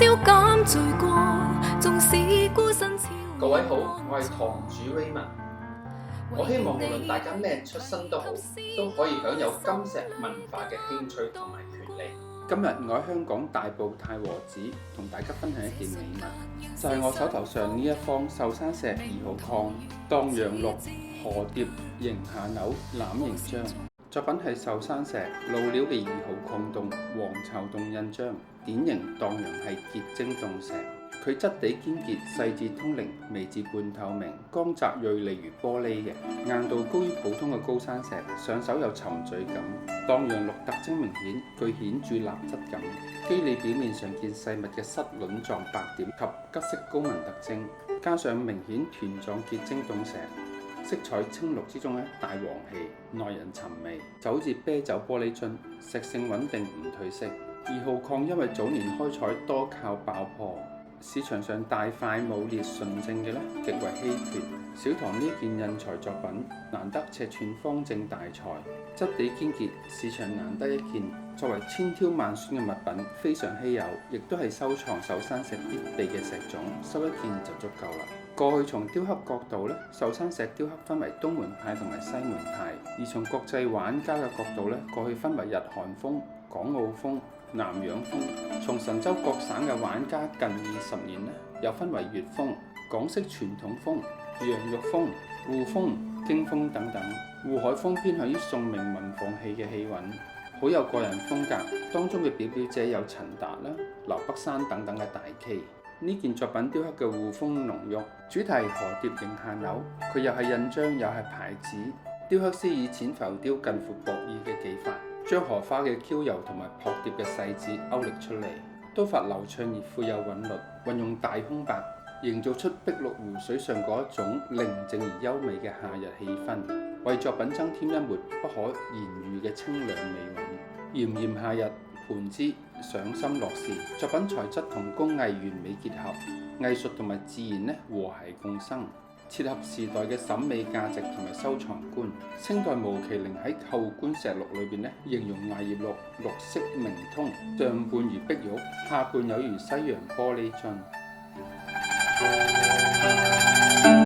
少減罪過，縱使孤身超越。各位好，我係堂主 Raymond。我希望無論大家咩出身都好，都可以享有金石文化嘅興趣同埋權利。今日我喺香港大埔太和寺同大家分享一件美物，就係我手頭上呢一方壽山石2號礦蕩陽綠河蝶形下扭欖形章。作品係壽山石老料嘅2號礦洞黃巢洞印章，典型蕩陽系結晶洞石。佢質地堅結，細緻通靈，微至半透明，光澤銳利如玻璃嘅，硬度高於普通嘅高山石，上手有沉醉感。蕩陽綠特徵明顯，具顯著蠟質感，肌理表面上見細密嘅濕卵狀白點及吉色高紋特徵，加上明顯團狀結晶洞石，色彩青綠之中帶黃氣，耐人尋味，就好似啤酒玻璃樽，石性穩定唔褪色。2號礦因為早年開採多靠爆破，市場上大塊冇裂純正嘅極為稀缺。小堂呢件印材作品難得尺寸方正大裁，質地堅結，市場難得一見。作為千挑萬選嘅物品，非常稀有，亦都係收藏壽山石必備嘅石種，收一件就足夠啦。過去從雕刻角度壽山石雕刻分為東門派同埋西門派，而從國際玩家嘅角度過去分為日韓風、港澳風、南洋風。從神州各省嘅玩家近20年又分為粵風、港式傳統風、洋玉風、滬風、京風等等。滬海風偏向於宋明文房戲嘅氣韻，好有個人風格。當中嘅表者有陳達、劉北山等等嘅大 K。呢件作品雕刻嘅滬風濃郁，主題河蝶形下扭，佢又係印章又係牌子。雕刻師以淺浮雕近乎薄意嘅技法，將荷花嘅嬌柔同埋撲蝶嘅細緻勾勒出嚟，刀法流暢而富有韻律，運用大空白，營造出碧綠湖水上嗰一種寧靜而優美嘅夏日氣氛，為作品增添一抹不可言喻嘅清涼美韻。炎炎夏日，盤枝賞心樂事，作品材質同工藝完美結合，藝術同埋自然和諧共生，切合時代嘅審美價值同埋收藏觀。清代毛麒麟喺《後官石錄》裏邊形容艾葉綠綠色明通，上半如碧玉，下半有如西洋玻璃樽。